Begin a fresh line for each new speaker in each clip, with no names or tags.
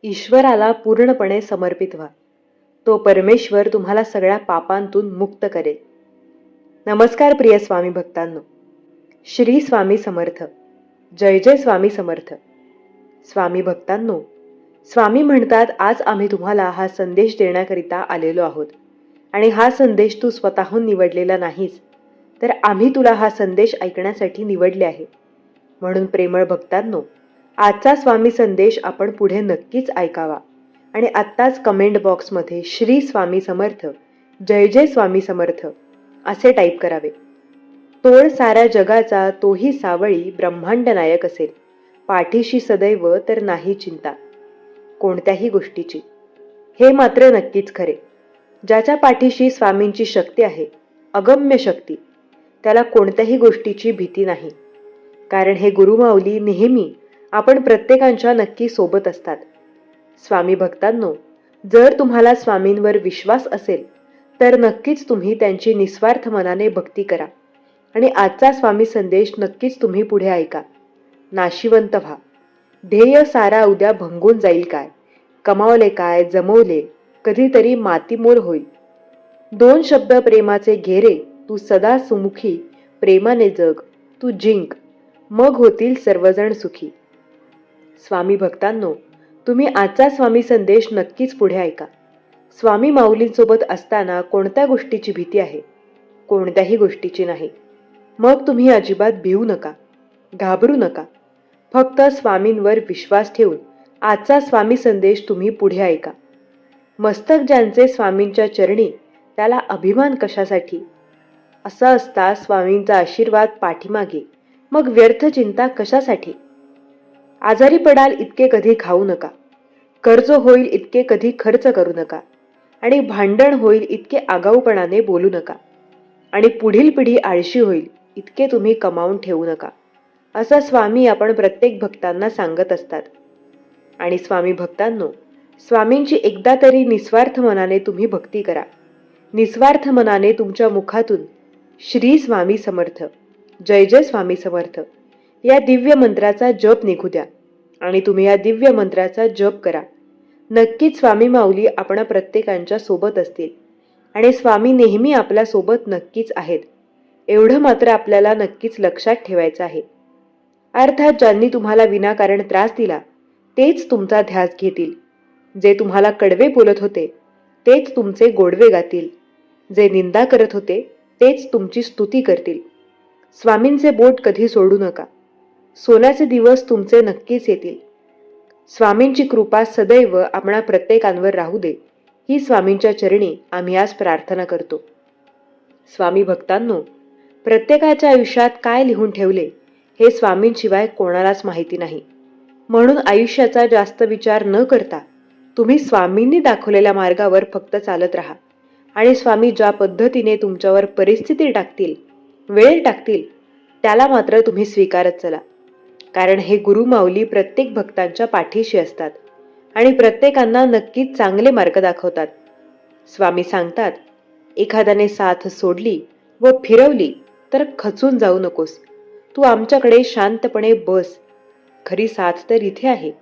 ईश्वराला पूर्णपणे समर्पित व्हा. तो परमेश्वर तुम्हाला सगळ्या पापांतून मुक्त करेल. नमस्कार प्रिय स्वामी भक्तांनो. श्री स्वामी समर्थ. जय जय स्वामी समर्थ. स्वामी भक्तांनो, स्वामी म्हणतात आज आम्ही तुम्हाला हा संदेश देण्याकरिता आलेलो आहोत. आणि हा संदेश तू स्वतःहून निवडलेला नाहीस, तर आम्ही तुला हा संदेश ऐकण्यासाठी निवडले आहे. म्हणून प्रेमळ भक्तांनो, आजचा स्वामी संदेश आपण पुढे नक्कीच ऐकावा आणि आत्ताच कमेंट बॉक्समध्ये श्री स्वामी समर्थ, जय जय स्वामी समर्थ असे टाईप करावे. तोल साऱ्या जगाचा तोही सावळी ब्रह्मांड नायक असेल, पाठीशी सदैव तर नाही चिंता कोणत्याही गोष्टीची. हे मात्र नक्कीच खरे. ज्याच्या पाठीशी स्वामींची शक्ती आहे, अगम्य शक्ती, त्याला कोणत्याही गोष्टीची भीती नाही. कारण हे गुरुमाऊली नेहमी आपण प्रत्येकांच्या नक्की सोबत असतात. स्वामी भक्तांनो, जर तुम्हाला स्वामींवर विश्वास असेल तर नक्कीच तुम्ही त्यांची निस्वार्थ मनाने भक्ती करा आणि आजचा स्वामी संदेश नक्कीच तुम्ही पुढे ऐका. नाशिवंत व्हा. ध्येय सारा उद्या भंगून जाईल काय, कमावले काय जमवले कधीतरी मातीमोल होईल. दोन शब्द प्रेमाचे घेरे, तू सदा सुमुखी प्रेमाने जग, तू जिंक मग होतील सर्वजण सुखी. स्वामी भक्तांनो, तुम्ही आजचा स्वामी संदेश नक्कीच पुढे ऐका. स्वामी माऊलींसोबत असताना कोणत्या गोष्टीची भीती आहे? कोणत्याही गोष्टीची नाही. मग तुम्ही अजिबात भिवू नका, घाबरू नका. फक्त स्वामींवर विश्वास ठेवून आजचा स्वामी संदेश तुम्ही पुढे ऐका. मस्तक ज्यांचे स्वामींच्या चरणी, त्याला अभिमान कशासाठी? असा असता स्वामींचा आशीर्वाद पाठीमागे, मग व्यर्थ चिंता कशासाठी? आजारी पडाल इतके कधी खाऊ नका, कर्ज होईल इतके कधी खर्च करू नका, आणि भांडण होईल इतके आगाऊपणाने बोलू नका, आणि पुढील पिढी आळशी होईल इतके तुम्ही कमावून ठेवू नका. असा स्वामी आपण प्रत्येक भक्तांना सांगत असतात. आणि स्वामी भक्तांनो, स्वामींची एकदा तरी निस्वार्थ मनाने तुम्ही भक्ती करा. निस्वार्थ मनाने तुमच्या मुखातून श्री स्वामी समर्थ, जय जय स्वामी समर्थ या दिव्य मंत्राचा जप निघू द्या आणि तुम्ही या दिव्य मंत्राचा जप करा. नक्कीच स्वामी माऊली आपण प्रत्येकांच्या सोबत असतील आणि स्वामी नेहमी आपल्या सोबत नक्कीच आहेत. एवढं मात्र आपल्याला नक्कीच लक्षात ठेवायचं आहे. अर्थात ज्यांनी तुम्हाला विनाकारण त्रास दिला तेच तुमचा ध्यास घेतील. जे तुम्हाला कडवे बोलत होते तेच तुमचे गोडवे गातील. जे निंदा करत होते तेच तुमची स्तुती करतील. स्वामींचे बोट कधी सोडू नका. सोन्याचे दिवस तुमचे नक्कीच येतील. स्वामींची कृपा सदैव आपणा प्रत्येकांवर राहू दे, ही स्वामींच्या चरणी आम्ही आज प्रार्थना करतो. स्वामी भक्तांनो, प्रत्येकाच्या आयुष्यात काय लिहून ठेवले हे स्वामींशिवाय कोणालाच माहिती नाही. म्हणून आयुष्याचा जास्त विचार न करता तुम्ही स्वामींनी दाखवलेल्या मार्गावर फक्त चालत राहा आणि स्वामी ज्या पद्धतीने तुमच्यावर परिस्थिती टाकतील, वेळ टाकतील, त्याला मात्र तुम्ही स्वीकारत चला. कारण हे गुरुमाऊली प्रत्येक भक्तांच्या पाठीशी असतात आणि प्रत्येकांना नक्कीच चांगले मार्ग दाखवतात. स्वामी सांगतात, एखाद्याने साथ सोडली व फिरवली तर खचून जाऊ नकोस. तू आमच्याकडे शांतपणे बस. खरी साथ तर इथे आहे,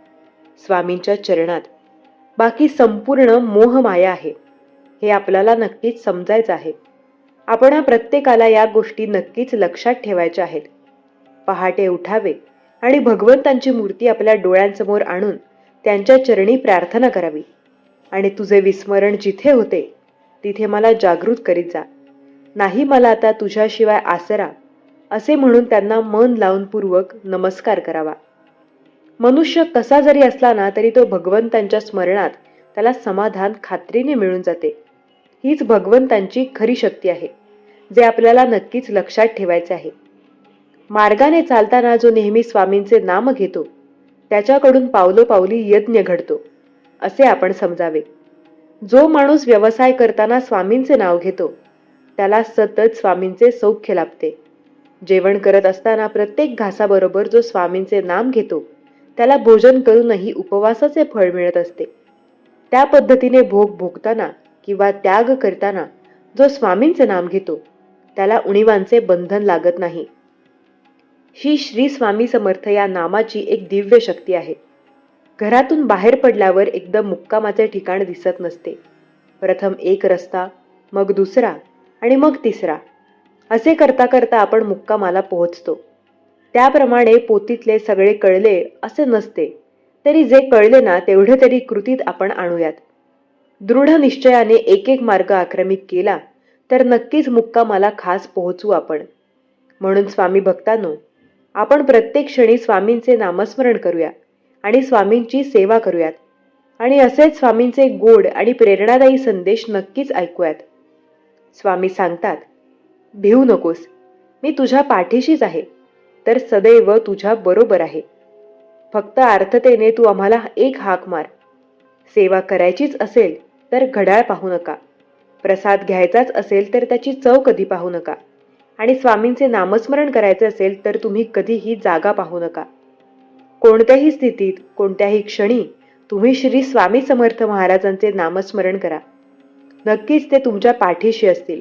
स्वामींच्या चरणात. बाकी संपूर्ण मोहमाया आहे, हे आपल्याला नक्कीच समजायचं आहे. आपण प्रत्येकाला या गोष्टी नक्कीच लक्षात ठेवायच्या आहेत. पहाटे उठावे आणि भगवंतांची मूर्ती आपल्या डोळ्यांसमोर आणून त्यांच्या चरणी प्रार्थना करावी आणि तुझे विस्मरण जिथे होते तिथे मला जागृत करीत जा. नाही मला आता तुझ्याशिवाय आसरा, असे म्हणून त्यांना मन लावून पूर्वक नमस्कार करावा. मनुष्य कसा जरी असला ना तरी तो भगवंतांच्या स्मरणात त्याला समाधान खात्रीने मिळून जाते. हीच भगवंतांची खरी शक्ती आहे, जे आपल्याला नक्कीच लक्षात ठेवायचे आहे. मार्गाने चालताना जो नेहमी स्वामींचे नाम घेतो त्याच्याकडून पावलोपावली यज्ञ घडतो, असे आपण समजावे. जो माणूस व्यवसाय करताना स्वामींचे नाव घेतो त्याला सतत स्वामींचे सौख्य लाभते. जेवण करत असताना प्रत्येक घासाबरोबर जो स्वामींचे नाम घेतो त्याला भोजन करूनही उपवासाचे फळ मिळत असते. त्या पद्धतीने भोग भोगताना किंवा त्याग करताना जो स्वामींचे नाम घेतो त्याला उणिवांचे बंधन लागत नाही. ही श्री स्वामी समर्थ या नामाची एक दिव्य शक्ती आहे. घरातून बाहेर पडल्यावर एकदम मुक्कामाचे ठिकाण दिसत नसते. प्रथम एक रस्ता, मग दुसरा आणि मग तिसरा, असे करता करता आपण मुक्कामाला पोहोचतो. त्याप्रमाणे पोथीतले सगळे कळले असे नसते, तरी जे कळले ना तेवढे तरी कृतीत आपण आणूयात. दृढ निश्चयाने एक एक मार्ग आक्रमित केला तर नक्कीच मुक्कामाला खास पोहोचू आपण. म्हणून स्वामी भक्तांनो, आपण प्रत्येक क्षणी स्वामींचे नामस्मरण करूया आणि स्वामींची सेवा करूयात आणि असेच स्वामींचे गोड आणि प्रेरणादायी संदेश नक्कीच ऐकूयात. स्वामी सांगतात, भिवू नकोस, मी तुझ्या पाठीशीच आहे, तर सदैव तुझ्या बरोबर आहे. फक्त अर्थतेने तू आम्हाला एक हाक मार. सेवा करायचीच असेल तर घड्याळ पाहू नका, प्रसाद घ्यायचाच असेल तर त्याची चव कधी पाहू नका आणि स्वामींचे नामस्मरण करायचे असेल तर तुम्ही कधीही जागा पाहू नका. कोणत्याही स्थितीत, कोणत्याही क्षणी तुम्ही श्री स्वामी समर्थ महाराजांचे नामस्मरण करा. नक्कीच ते तुमच्या पाठीशी असतील.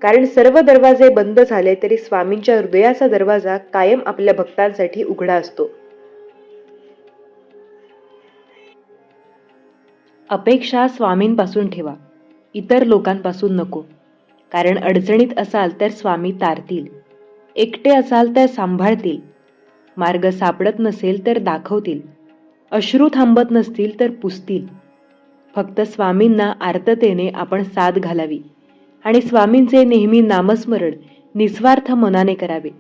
कारण सर्व दरवाजे बंद झाले तरी स्वामींच्या हृदयाचा दरवाजा कायम आपल्या भक्तांसाठी उघडा असतो. अपेक्षा स्वामींपासून ठेवा, इतर लोकांपासून नको. कारण अडचणीत असाल तर स्वामी तारतील, एकटे असाल तर सांभाळतील, मार्ग सापडत नसेल तर दाखवतील, अश्रू थांबत नसतील तर पुसतील. फक्त स्वामींना आर्ततेने आपण साथ घालावी आणि स्वामींचे नेहमी नामस्मरण निस्वार्थ मनाने करावे.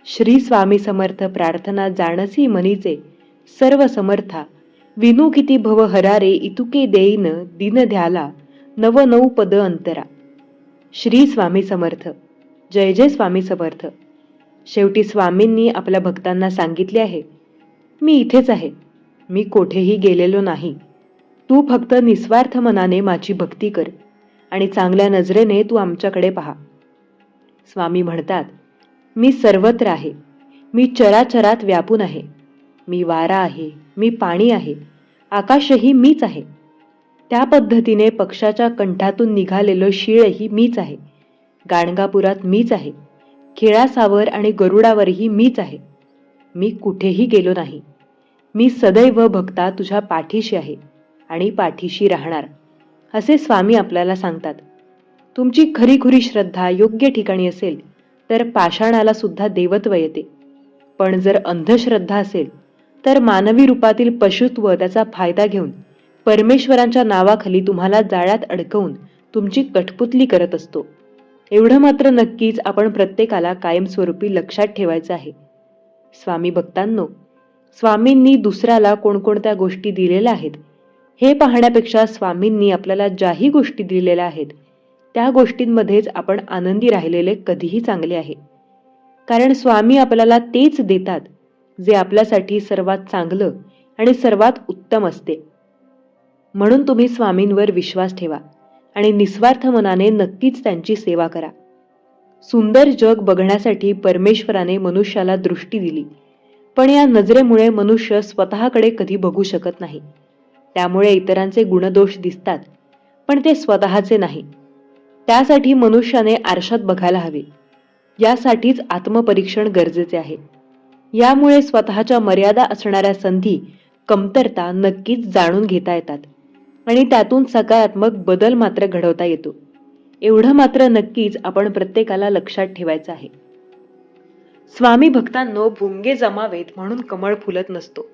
श्री स्वामी समर्थ प्रार्थना जाणसी मनीचे, सर्व समर्था विनू किती भव हरारे इतुके देईन दिन ध्याला, नव नऊ पद अंतरा. श्री स्वामी समर्थ. जय जय स्वामी समर्थ. शेवटी स्वामींनी आपल्या भक्तांना सांगितले आहे, मी इथेच आहे, मी कोठेही गेलेलो नाही. तू फक्त निस्वार्थ मनाने माझी भक्ती कर आणि चांगल्या नजरेने तू आमच्याकडे पहा. स्वामी म्हणतात, मी सर्वत्र आहे, मी चराचरात व्यापून आहे. मी वारा आहे, मी पाणी आहे, आकाशही मीच आहे. त्या पद्धतीने पक्षाच्या कंठातून निघालेलं शीळही मीच आहे. गाणगापुरात मीच आहे. खेळासावर आणि गरुडावरही मीच आहे. मी कुठेही गेलो नाही. मी सदैव भक्ता तुझ्या पाठीशी आहे आणि पाठीशी राहणार, असे स्वामी आपल्याला सांगतात. तुमची खरीखुरी श्रद्धा योग्य ठिकाणी असेल तर पाषाणाला सुद्धा देवत्व येते. पण जर अंधश्रद्धा असेल तर मानवी रूपातील पशुत्व त्याचा फायदा घेऊन परमेश्वरांच्या नावाखाली तुम्हाला जाळ्यात अडकवून तुमची कठपुतली करत असतो. एवढं मात्र नक्कीच आपण प्रत्येकाला कायमस्वरूपी लक्षात ठेवायचं आहे. स्वामी भक्तांनो, स्वामींनी दुसऱ्याला कोणकोणत्या गोष्टी दिलेल्या आहेत हे पाहण्यापेक्षा स्वामींनी आपल्याला ज्याही गोष्टी दिलेल्या आहेत त्या गोष्टींमध्येच आपण आनंदी राहिलेले कधीही चांगले आहे. कारण स्वामी आपल्याला तेच देतात जे आपल्यासाठी सर्वात चांगलं आणि सर्वात उत्तम असते. म्हणून तुम्ही स्वामींवर विश्वास ठेवा आणि निस्वार्थ मनाने नक्कीच त्यांची सेवा करा. सुंदर जग बघण्यासाठी परमेश्वराने मनुष्याला दृष्टी दिली, पण या नजरेमुळे मनुष्य स्वतःकडे कधी बघू शकत नाही. त्यामुळे इतरांचे गुणदोष दिसतात, पण ते स्वतःचे नाही. त्यासाठी मनुष्याने आरशात बघायला हवे. यासाठीच आत्मपरीक्षण गरजेचे आहे. यामुळे स्वतःच्या मर्यादा असणाऱ्या संधी, कमतरता नक्कीच जाणून घेता येतात आणि त्यातून सकारात्मक बदल मात्र घडवता येतो. एवढं मात्र नक्कीच आपण प्रत्येकाला लक्षात ठेवायचं आहे. स्वामी भक्तांनो, भुंगे जमावेत म्हणून कमळ फुलत नसतो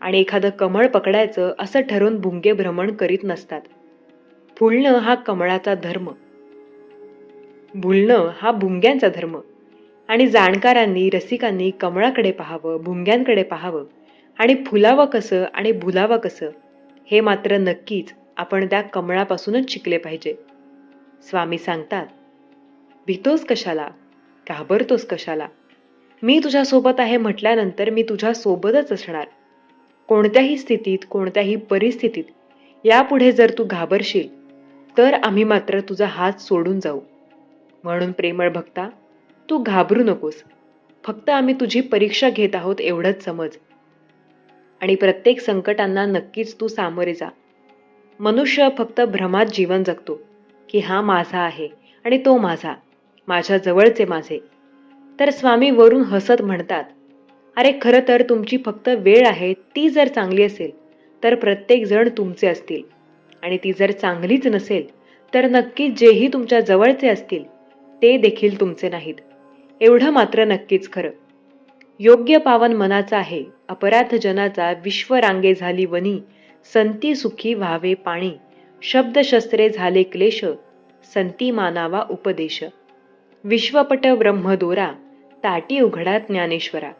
आणि एखादं कमळ पकडायचं असं ठरवून भुंगे भ्रमण करीत नसतात. फुलणं हा कमळाचा धर्म, भुलणं हा भुंग्यांचा धर्म. आणि जाणकारांनी, रसिकांनी कमळाकडे पाहावं, भुंग्यांकडे पाहावं आणि फुलावं कसं आणि भुलावं कसं हे मात्र नक्कीच आपण त्या कमळापासूनच शिकले पाहिजे. स्वामी सांगतात, भीतोस कशाला, घाबरतोस कशाला, मी तुझ्यासोबत आहे म्हटल्यानंतर मी तुझ्या सोबतच असणार. कोणत्याही स्थितीत, कोणत्याही परिस्थितीत यापुढे जर तू घाबरशील तर आम्ही मात्र तुझा हात सोडून जाऊ. म्हणून प्रेमळ भक्ता, तू घाबरू नकोस. फक्त आम्ही तुझी परीक्षा घेत आहोत एवढंच समज. आणि प्रत्येक संकटांना नक्कीच तू सामोरे जा. मनुष्य फक्त भ्रमात जीवन जगतो की हा माझा आहे आणि तो माझा, माझ्या जवळचे माझे. तर स्वामी वरून हसत म्हणतात, अरे खरं तर तुमची फक्त वेळ आहे ती जर चांगली असेल तर प्रत्येक जण तुमचे असतील, आणि ती जर चांगलीच नसेल तर नक्कीच जेही तुमच्या जवळचे असतील ते देखील तुमचे नाहीत. एवढं मात्र नक्कीच खरं. योग्य पावन मनाचा आहे अपराध जनाचा, विश्वरांगे झाली वनी, संती सुखी व्हावे पाणी, शब्दशस्त्रे झाले क्लेश, संती मानावा उपदेश, विश्वपट ब्रह्मदोरा, ताटी उघडा ज्ञानेश्वरा.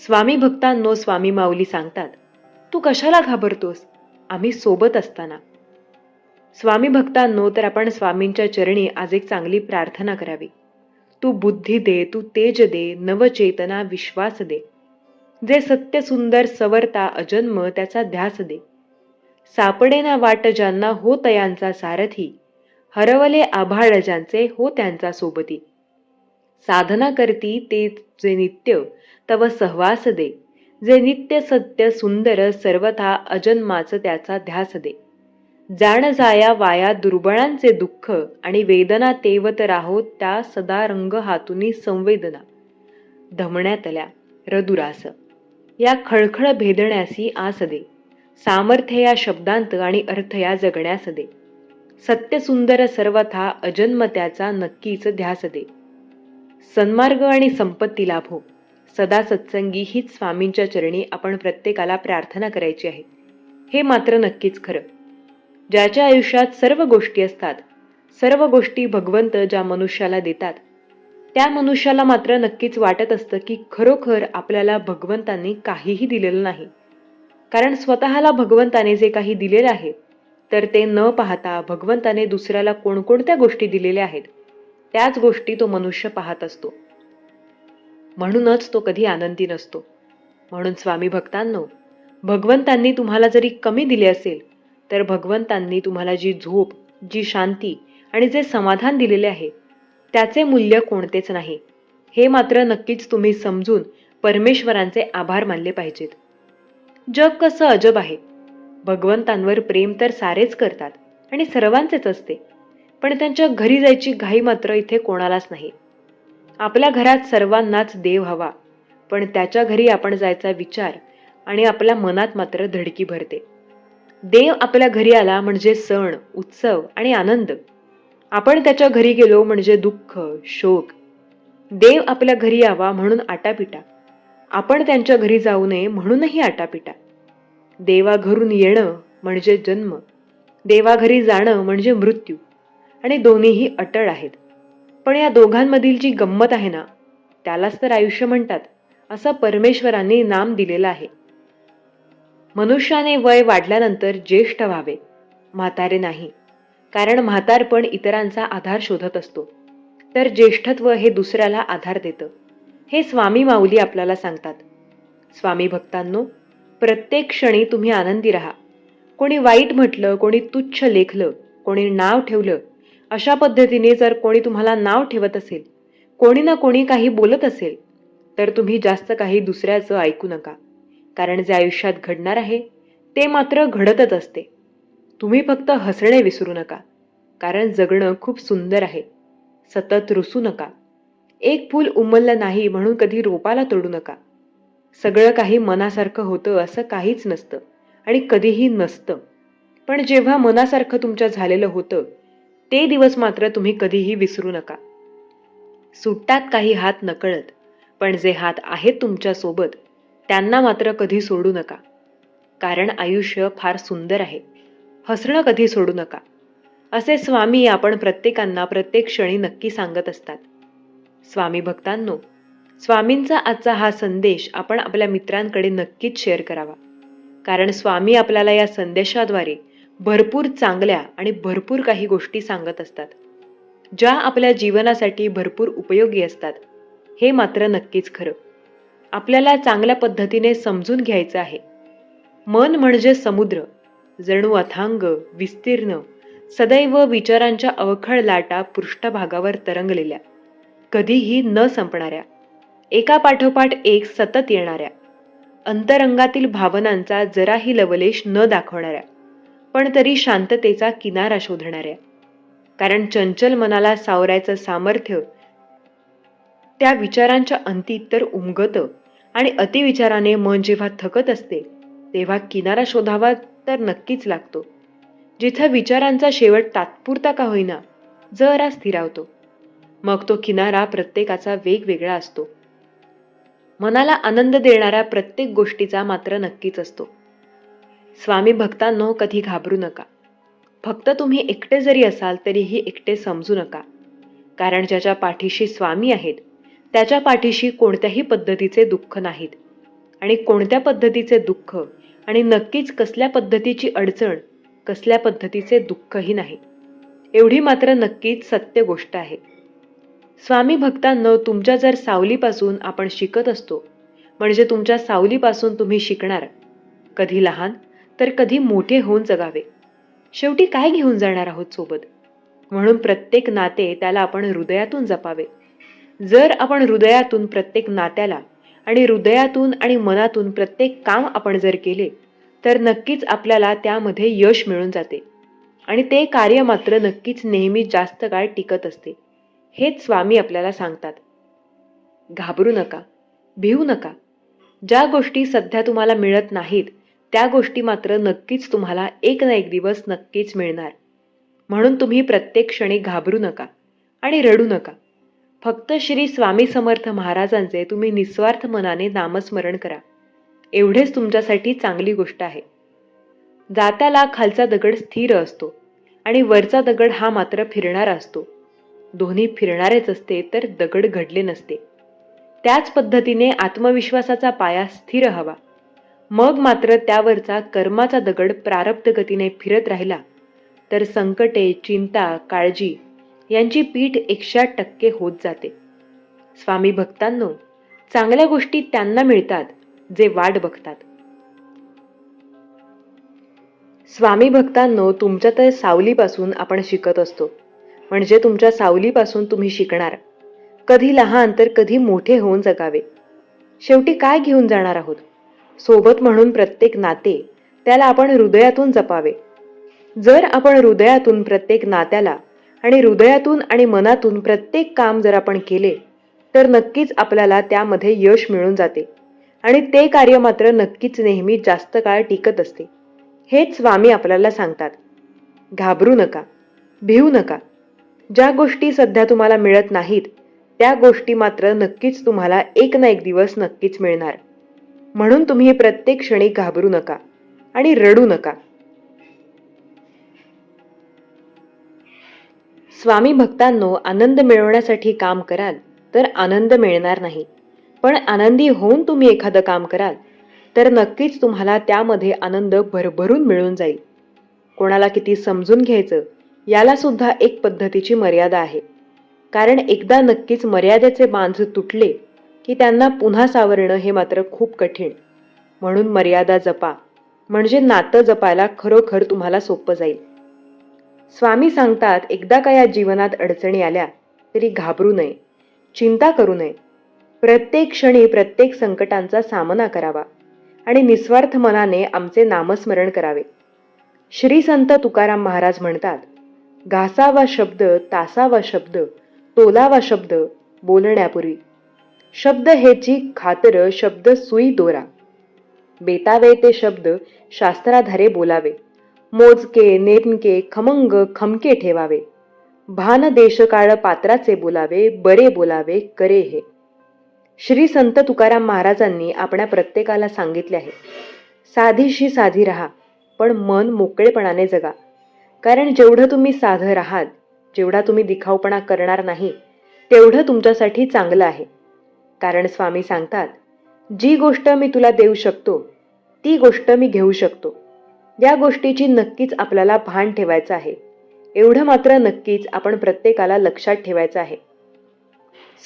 स्वामी भक्तांनो, स्वामी माऊली सांगतात, तू कशाला घाबरतोस, आम्ही सोबत असताना. स्वामी भक्तांनो, तर आपण स्वामींच्या चरणी आज एक चांगली प्रार्थना करावी. तू बुद्धी दे, तू तेज दे, नवचेतना विश्वास दे, जे सत्य सुंदर सवरता अजन्म त्याचा ध्यास दे. सापडे ना वाट ज्यांना हो तयांचा सारथी, हरवले आभाळ ज्यांचे हो त्यांचा सोबती. साधना करती ते जे नित्य तव सहवास दे, जे नित्य सत्य सुंदर सर्वथा अजन्माच त्याचा ध्यास दे. जाण जाया वाया दुर्बळांचे दुःख, आणि वेदना तेवत राहो त्या सदा रंग हातुनी संवेदना. धमण्यातल्या रदुरास या खळखळ भेदण्यासी आस दे, सामर्थ्य या शब्दांत आणि अर्थ या जगण्यास दे. सत्य सुंदर सर्वथा अजन्म त्याचा नक्कीच ध्यास दे. सन्मार्ग आणि संपत्ती लाभो. सदा सत्संगी हीच स्वामींच्या चरणी आपण प्रत्येकाला प्रार्थना करायची आहे. हे मात्र नक्कीच खरं. ज्याच्या आयुष्यात सर्व गोष्टी असतात, सर्व गोष्टी भगवंत ज्या मनुष्याला देतात, त्या मनुष्याला मात्र नक्कीच वाटत असतं की खरोखर आपल्याला भगवंतांनी काहीही दिलेलं नाही. कारण स्वतःला भगवंताने जे काही दिलेलं आहे तर ते न पाहता भगवंताने दुसऱ्याला कोणकोणत्या गोष्टी दिलेल्या आहेत त्याच गोष्टी तो मनुष्य पाहत असतो. म्हणूनच तो कधी आनंदी नसतो. म्हणून स्वामी भक्तांनो, भगवंतांनी तुम्हाला जरी कमी दिले असेल तर भगवंतांनी तुम्हाला जी झोप, जी शांती आणि जे समाधान दिलेले आहे त्याचे मूल्य कोणतेच नाही. हे मात्र नक्कीच तुम्ही समजून परमेश्वरांचे आभार मानले पाहिजेत. जग कसं अजब आहे. भगवंतांवर प्रेम तर सारेच करतात आणि सर्वांचेच असते, पण त्यांच्या घरी जायची घाई मात्र इथे कोणालाच नाही. आपल्या घरात सर्वांनाच देव हवा, पण त्याच्या घरी आपण जायचा विचार आणि आपल्या मनात मात्र धडकी भरते. देव आपल्या घरी आला म्हणजे सण, उत्सव आणि आनंद. आपण त्याच्या घरी गेलो म्हणजे दुःख, शोक. देव आपल्या घरी यावा म्हणून आटापिटा, आपण त्यांच्या घरी जाऊ नये म्हणूनही आटापिटा. देवा घरून येणं म्हणजे जन्म, देवाघरी जाणं म्हणजे मृत्यू, आणि दोन्हीही अटळ आहेत. पण या दोघांमधील जी गंमत आहे ना, त्यालाच तर आयुष्य म्हणतात, असं परमेश्वरांनी नाम दिलेलं आहे. मनुष्याने वय वाढल्यानंतर ज्येष्ठ व्हावे, म्हातारे नाही. कारण म्हातारपण इतरांचा आधार शोधत असतो, तर ज्येष्ठत्व हे दुसऱ्याला आधार देतं. हे स्वामी माऊली आपल्याला सांगतात. स्वामी भक्तांनो, प्रत्येक क्षणी तुम्ही आनंदी राहा. कोणी वाईट म्हटलं, कोणी तुच्छ लेखलं, कोणी नाव ठेवलं, अशा पद्धतीने जर कोणी तुम्हाला नाव ठेवत असेल, कोणी ना कोणी काही बोलत असेल, तर तुम्ही जास्त काही दुसऱ्याचं ऐकू नका. कारण जे आयुष्यात घडणार आहे ते मात्र घडतच असते. तुम्ही फक्त हसणे विसरू नका, कारण जगणं खूप सुंदर आहे. सतत रुसू नका. एक फूल उमललं नाही म्हणून कधी रोपाला तोडू नका. सगळं काही मनासारखं होतं असं काहीच नसतं आणि कधीही नसतं. पण जेव्हा मनासारखं तुमच्या झालेलं होतं ते दिवस मात्र तुम्ही कधीही विसरू नका. सुटतात काही हात नकळत, पण जे हात आहेत तुमच्या सोबत त्यांना मात्र कधी सोडू नका. कारण आयुष्य फार सुंदर आहे. हसणं कधी सोडू नका, असे स्वामी आपण प्रत्येकांना प्रत्येक क्षणी नक्की सांगत असतात. स्वामी भक्तांनो, स्वामींचा आजचा हा संदेश आपण आपल्या मित्रांकडे नक्कीच शेअर करावा. कारण स्वामी आपल्याला या संदेशाद्वारे भरपूर चांगल्या आणि भरपूर काही गोष्टी सांगत असतात, ज्या आपल्या जीवनासाठी भरपूर उपयोगी असतात. हे मात्र नक्कीच खरं. आपल्याला चांगल्या पद्धतीने समजून घ्यायचं आहे. मन म्हणजे समुद्र, जणू अथांग, विस्तीर्ण, सदैव विचारांच्या अवखळ लाटा पृष्ठभागावर तरंगलेल्या, कधीही न संपणाऱ्या, एका पाठोपाठ एक सतत येणाऱ्या, अंतरंगातील भावनांचा जराही लवलेश न दाखवणाऱ्या, पण तरी शांततेचा किनारा शोधणाऱ्या. कारण चंचल मनाला सावरायचं सामर्थ्य त्या विचारांच्या अंती तर उमगतं आणि अतिविचाराने मन जेव्हा थकत असते तेव्हा किनारा शोधावा तर नक्कीच लागतो, जिथं विचारांचा शेवट तात्पुरता का होईना जरा स्थिरावतो. मग तो किनारा प्रत्येकाचा वेगवेगळा असतो. मनाला आनंद देणाऱ्या प्रत्येक गोष्टीचा मात्र नक्कीच असतो. स्वामी भक्तांनो, कधी घाबरू नका. फक्त तुम्ही एकटे जरी असाल तरीही एकटे समजू नका. कारण ज्याच्या पाठीशी स्वामी आहेत त्याच्या पाठीशी कोणत्याही पद्धतीचे दुःख नाहीत. आणि कोणत्या पद्धतीचे दुःख आणि नक्कीच कसल्या पद्धतीची अडचण, कसल्या पद्धतीचे दुःखही नाही. एवढी मात्र नक्कीच सत्य गोष्ट आहे. स्वामी भक्तांनो, तुमच्या जर सावलीपासून आपण शिकत असतो, म्हणजे तुमच्या सावलीपासून तुम्ही शिकणार. कधी लहान तर कधी मोठे होऊन जगावे. शेवटी काय घेऊन जाणार आहोत सोबत? म्हणून प्रत्येक नाते त्याला आपण हृदयातून जपावे. जर आपण हृदयातून प्रत्येक नात्याला आणि हृदयातून आणि मनातून प्रत्येक काम आपण जर केले तर नक्कीच आपल्याला त्यामध्ये यश मिळून जाते. आणि ते कार्य मात्र नक्कीच नेहमी जास्त काळ टिकत असते. हेच स्वामी आपल्याला सांगतात. घाबरू नका, भिवू नका. ज्या गोष्टी सध्या तुम्हाला मिळत नाहीत त्या गोष्टी मात्र नक्कीच तुम्हाला एक ना एक दिवस नक्कीच मिळणार. म्हणून तुम्ही प्रत्येक क्षणी घाबरू नका आणि रडू नका. फक्त श्री स्वामी समर्थ महाराजांचे तुम्ही निस्वार्थ मनाने नामस्मरण करा. एवढेच तुमच्यासाठी चांगली गोष्ट आहे. जात्याला खालचा दगड स्थिर असतो आणि वरचा दगड हा मात्र फिरणारा असतो. दोन्ही फिरणारेच असते तर दगड घडले नसते. त्याच पद्धतीने आत्मविश्वासाचा पाया स्थिर हवा. मग मात्र त्यावरचा कर्माचा दगड प्रारब्ध गतीने फिरत राहिला तर संकटे, चिंता, काळजी यांची पीठ 100% होत जाते. स्वामी भक्तांनो, चांगल्या गोष्टी त्यांना मिळतात जे वाट बघतात. स्वामी भक्तांनो, तुमच्या तर सावलीपासून आपण शिकत असतो, म्हणजे तुमच्या सावलीपासून तुम्ही शिकणार. कधी लहान तर कधी मोठे होऊन जगावे. शेवटी काय घेऊन जाणार आहोत सोबत? म्हणून प्रत्येक नाते त्याला आपण हृदयातून जपावे. जर आपण हृदयातून प्रत्येक नात्याला आणि हृदयातून आणि मनातून प्रत्येक काम जर आपण केले तर नक्कीच आपल्याला त्यामध्ये यश मिळून जाते. आणि ते कार्य मात्र नक्कीच नेहमी जास्त काळ टिकत असते. हेच स्वामी आपल्याला सांगतात. घाबरू नका, भिवू नका. ज्या गोष्टी सध्या तुम्हाला मिळत नाहीत त्या गोष्टी मात्र नक्कीच तुम्हाला एक ना एक दिवस नक्कीच मिळणार. म्हणून तुम्ही प्रत्येक क्षणी घाबरू नका आणि रडू नका. स्वामी भक्तांनो, आनंद मिळवण्यासाठी काम कराल तर आनंद मिळणार नाही. पण आनंदी होऊन तुम्ही एखादं काम कराल तर नक्कीच तुम्हाला त्यामध्ये आनंद भरभरून मिळून जाईल. कोणाला किती समजून घ्यायचं याला सुद्धा एक पद्धतीची मर्यादा आहे. कारण एकदा नक्कीच मर्यादेचे बांध तुटले की त्यांना पुन्हा सावरणं हे मात्र खूप कठीण. म्हणून मर्यादा जपा, म्हणजे नातं जपायला खरोखर तुम्हाला सोपं जाईल. स्वामी सांगतात, एकदा का या जीवनात अडचणी आल्या तरी घाबरू नये, चिंता करू नये. प्रत्येक क्षणी प्रत्येक संकटांचा सामना करावा आणि निस्वार्थ मनाने आमचे नामस्मरण करावे. श्री संत तुकाराम महाराज म्हणतात, घासावा शब्द, तासावा शब्द, तोलावा शब्द बोलण्यापूर्वी. शब्द हेची खातर शब्द सुई दोरा. बेतावे ते शब्द शास्त्राधारे बोलावे. मोजके, नेमके, खमंग, खमके ठेवावे. भान देशकाळ पात्राचे बोलावे, बरे बोलावे करे हे. श्री संत तुकाराम महाराजांनी आपल्या प्रत्येकाला सांगितले आहे, साधीशी साधी राहा, पण मन मोकळेपणाने जगा. कारण जेवढं तुम्ही साधं राहाल, जेवढा तुम्ही दिखाऊपणा करणार नाही, तेवढं तुमच्यासाठी चांगलं आहे. कारण स्वामी सांगतात, जी गोष्ट मी तुला देऊ शकतो ती गोष्ट मी घेऊ शकतो. या गोष्टीची नक्कीच आपल्याला भान ठेवायचं आहे. एवढं मात्र नक्कीच आपण प्रत्येकाला लक्षात ठेवायचं आहे.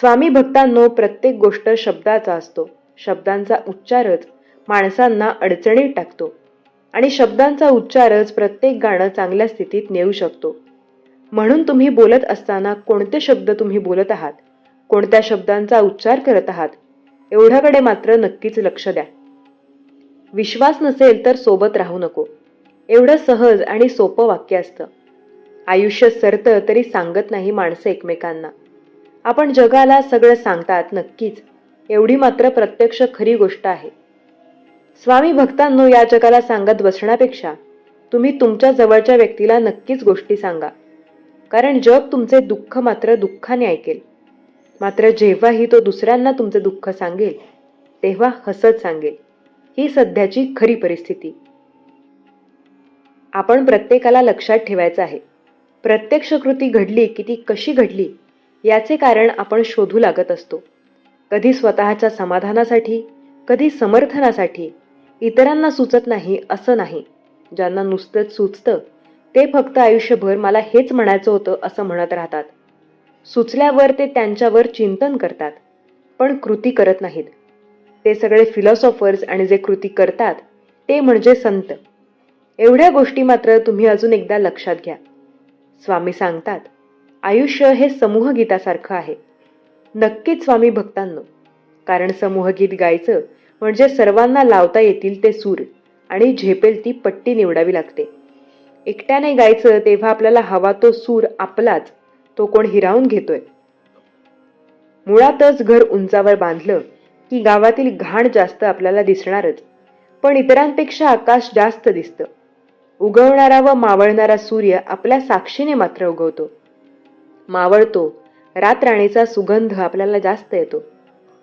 स्वामी भक्तांनो, प्रत्येक गोष्ट शब्दाचा असतो. शब्दांचा उच्चारच माणसांना अडचणीत टाकतो आणि शब्दांचा उच्चारच प्रत्येक गाणं चांगल्या स्थितीत नेऊ शकतो. म्हणून तुम्ही बोलत असताना कोणते शब्द तुम्ही बोलत आहात, कोणत्या शब्दांचा उच्चार करत आहात, एवढ्याकडे मात्र नक्कीच लक्ष द्या. विश्वास नसेल तर सोबत राहू नको. एवढं सहज आणि सोपं वाक्य असतं. आयुष्य सरतं तरी सांगत नाही माणसं एकमेकांना. आपण जगाला सगळं सांगतात नक्कीच, एवढी मात्र प्रत्यक्ष खरी गोष्ट आहे. स्वामी भक्तांनो, या जगाला सांगत बसण्यापेक्षा तुम्ही तुमच्या जवळच्या व्यक्तीला नक्कीच गोष्टी सांगा. कारण जग तुमचे दुःख मात्र दुःखाने ऐकेल. मात्र जेव्हाही तो दुसऱ्यांना तुमचे दुःख सांगेल तेव्हा हसत सांगेल. ही सध्याची खरी परिस्थिती. आपण प्रत्येकाला लक्षात ठेवायचं आहे. प्रत्यक्ष कृती घडली की ती कशी घडली याचे कारण आपण शोधू लागत असतो. कधी स्वतःच्या समाधानासाठी, कधी समर्थनासाठी. इतरांना सुचत नाही असं नाही. ज्यांना नुसतंच सुचतं ते फक्त आयुष्यभर मला हेच म्हणायचं होतं असं म्हणत राहतात. सुचल्यावर ते त्यांच्यावर चिंतन करतात, पण कृती करत नाहीत. ते सगळे फिलॉसॉफर्स आणि जे कृती करतात ते म्हणजे संत. एवढ्या गोष्टी मात्र तुम्ही अजून एकदा लक्षात घ्या. स्वामी सांगतात, आयुष्य हे समूहगीतासारखं आहे. नक्कीच स्वामी भक्तांनो, कारण समूहगीत गायचं म्हणजे सर्वांना लावता येतील ते सूर आणि झेपेल ती पट्टी निवडावी लागते. एकट्याने गायचं तेव्हा आपल्याला हवा तो सूर आपलाच, तो कोण हिरावून घेतोय. मुळातच घर उंचावर बांधलं की गावातील घाण जास्त आपल्याला दिसणारच, पण इतरांपेक्षा आकाश जास्त दिसतं. उगवणारा व मावळणारा सूर्य आपल्या साक्षीने मात्र उगवतो, मावळतो. रातराणीचा सुगंध आपल्याला जास्त येतो.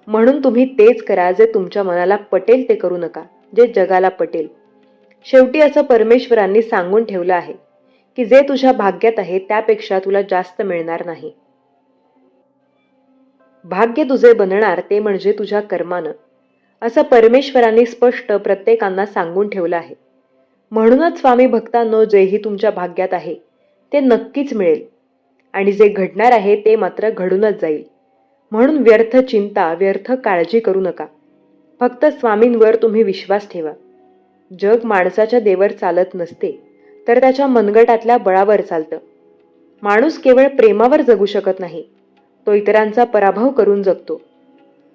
म्हणून तुम्ही तेच करा जे तुमच्या मनाला पटेल, ते करू नका जे जगाला पटेल. शेवटी असं परमेश्वरांनी सांगून ठेवलं आहे की जे तुझ्या भाग्यात आहे त्यापेक्षा तुला जास्त मिळणार नाही. भाग्य तुझे बनणार ते म्हणजे तुझ्या कर्मानं, असं परमेश्वरांनी स्पष्ट प्रत्येकांना सांगून ठेवलं आहे. म्हणूनच स्वामी भक्तांनो, जेही तुमच्या भाग्यात आहे ते नक्कीच मिळेल आणि जे घडणार आहे ते मात्र घडूनच जाईल. म्हणून व्यर्थ चिंता, व्यर्थ काळजी करू नका. फक्त स्वामींवर तुम्ही विश्वास ठेवा. जग माणसाच्या देवर चालत नसते, तर त्याच्या मनगटातल्या बळावर चालतं. माणूस केवळ प्रेमावर जगू शकत नाही, तो इतरांचा पराभव करून जगतो.